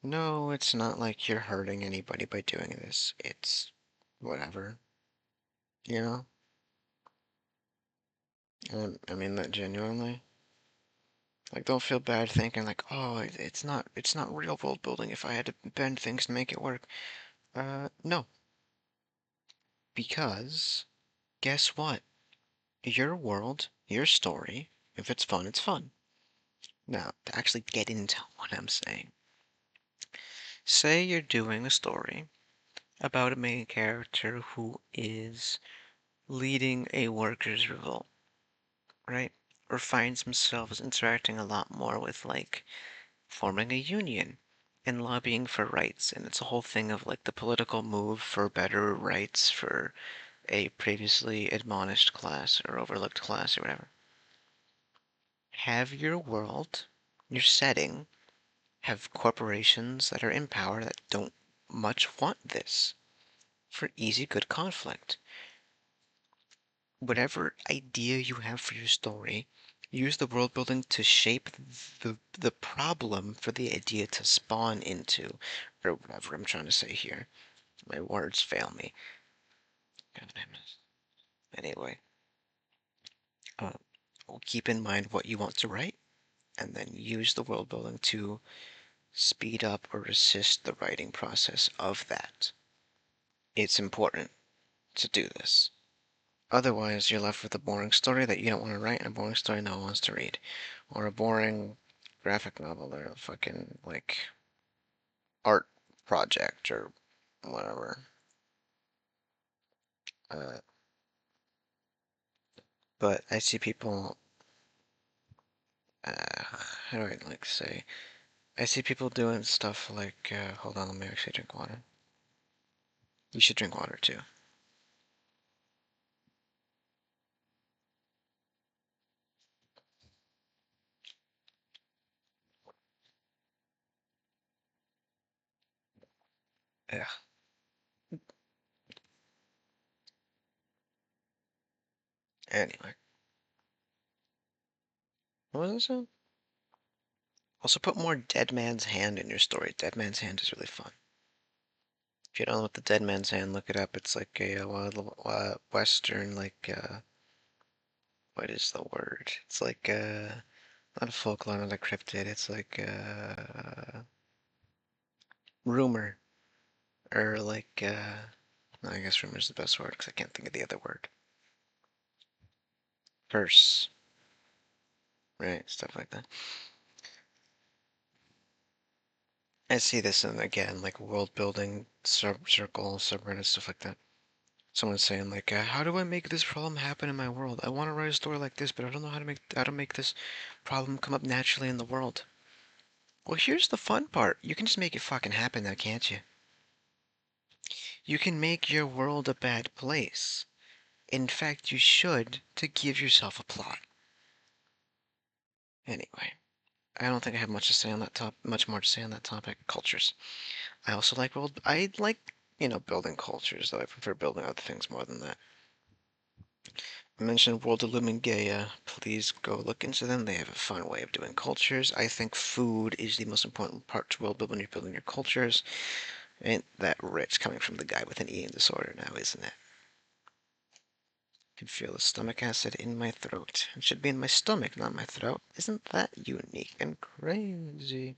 No, it's not like you're hurting anybody by doing this. It's whatever, you know? I mean that genuinely. Like, don't feel bad thinking like, oh, it's not real world building if I had to bend things to make it work. No, because guess what? Your world, your story, if it's fun, it's fun. Now, to actually get into what I'm saying, say you're doing a story about a main character who is leading a workers' revolt, right? Or finds themselves interacting a lot more with, like, forming a union and lobbying for rights. And it's a whole thing of, like, the political move for better rights for a previously admonished class or overlooked class or whatever. Have your world, your setting, have corporations that are in power that don't much want this for easy, good conflict. Whatever idea you have for your story, use the world building to shape the problem for the idea to spawn into, or whatever I'm trying to say here. My words fail me. God damn it. Anyway, uh, keep in mind what you want to write, and then use the world building to speed up or assist the writing process of that. It's important to do this. Otherwise, you're left with a boring story that you don't want to write and a boring story no one wants to read. Or a boring graphic novel or a fucking, like, art project or whatever. Uh, but I see people, how do I like say? I see people doing stuff like, hold on, let me actually drink water. You should drink water too. Yeah. Anyway, what was this? Also, put more Dead Man's Hand in your story. Dead Man's Hand is really fun. If you don't know what the Dead Man's Hand, look it up. It's like a wild, western, like, what is the word? It's like, not a folklore, not a cryptid. It's like, rumor. Or like, no, I guess rumor is the best word because I can't think of the other word. Curse. Right, stuff like that. I see this in, again, like world building, circle, subreddit, stuff like that. Someone's saying like, "How do I make this problem happen in my world? I want to write a story like this, but I don't know how to make this problem come up naturally in the world." Well, here's the fun part. You can just make it fucking happen now, can't you? You can make your world a bad place. In fact, you should to give yourself a plot. Anyway, I don't think I have much to say on that much more to say on that topic. Cultures. I also like I like, building cultures, though I prefer building other things more than that. I mentioned Worldbuilding Gaia. Please go look into them. They have a fun way of doing cultures. I think food is the most important part to world building when you're building your cultures. Ain't that rich coming from the guy with an eating disorder now, isn't it? I can feel the stomach acid in my throat. It should be in my stomach, not my throat. Isn't that unique and crazy?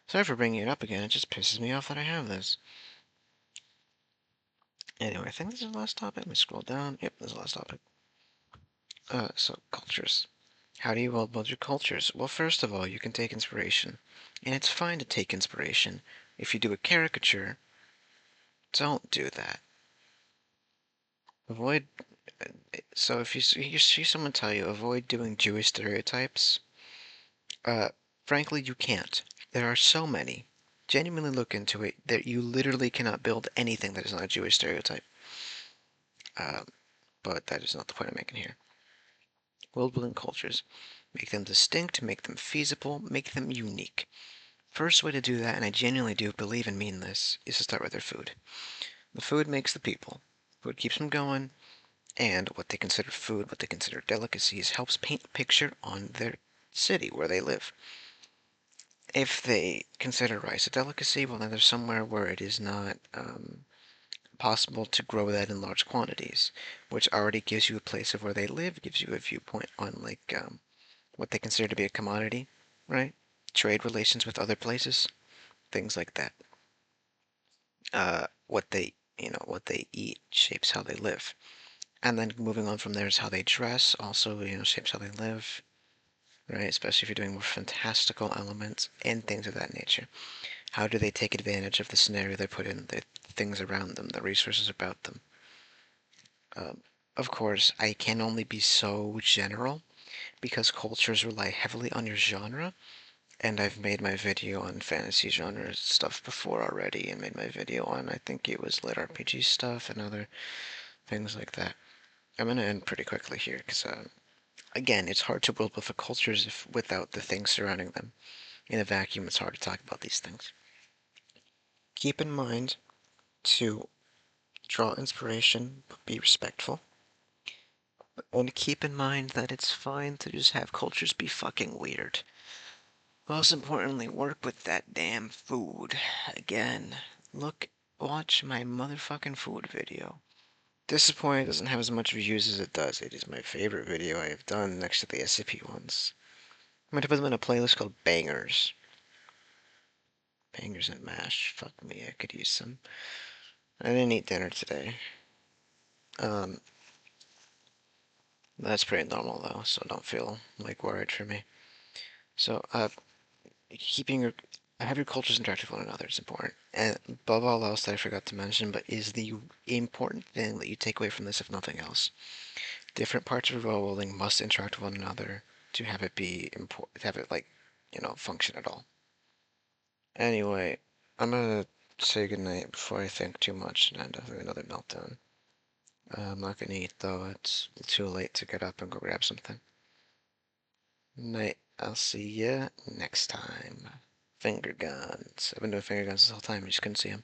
Sorry for bringing it up again. It just pisses me off that I have this. Anyway, I think this is the last topic. Let me scroll down. Yep, this is the last topic. So cultures. How do you well build your cultures? Well, first of all, you can take inspiration. And it's fine to take inspiration. If you do a caricature, don't do that. Avoid. So if you see someone tell you avoid doing Jewish stereotypes, uh, frankly, you can't. There are so many. Genuinely look into it that you literally cannot build anything that is not a Jewish stereotype. Um, but that is not the point I'm making here. World building cultures. Make them distinct, make them feasible, make them unique. First way to do that, and I genuinely do believe and mean this, is to start with their food. The food makes the people. Food keeps them going, and what they consider food, what they consider delicacies, helps paint a picture on their city where they live. If they consider rice a delicacy, well, then there's somewhere where it is not possible to grow that in large quantities, which already gives you a place of where they live, gives you a viewpoint on like what they consider to be a commodity, right? Trade relations with other places, things like that. What they eat shapes how they live, and then moving on from there is how they dress. Also, shapes how they live, right? Especially if you're doing more fantastical elements and things of that nature. How do they take advantage of the scenario they put in, the things around them, the resources about them? Of course, I can only be so general because cultures rely heavily on your genre, and I've made my video on fantasy genre stuff before already, and made my video on, I think it was lit RPG stuff and other things like that. I'm gonna end pretty quickly here because, again, it's hard to build with the cultures without the things surrounding them. In a vacuum, it's hard to talk about these things. Keep in mind to draw inspiration, but be respectful. And keep in mind that it's fine to just have cultures be fucking weird. Most importantly, work with that damn food. Again, watch my motherfucking food video. Disappointed it doesn't have as much views as it does. It is my favorite video I have done next to the SCP ones. I'm going to put them in a playlist called Bangers. Bangers and mash. Fuck me, I could use some. I didn't eat dinner today. Um, that's pretty normal though, so don't feel like worried for me. So, keeping your have your cultures interact with one another is important. And above all else that I forgot to mention, but is the important thing that you take away from this, if nothing else. Different parts of role building must interact with one another to have it be important, to have it like, function at all. Anyway, I'm gonna say goodnight before I think too much and end up with another meltdown. I'm not gonna eat though, it's too late to get up and go grab something. Night. I'll see ya next time. Finger guns. I've been doing finger guns this whole time, you just couldn't see them.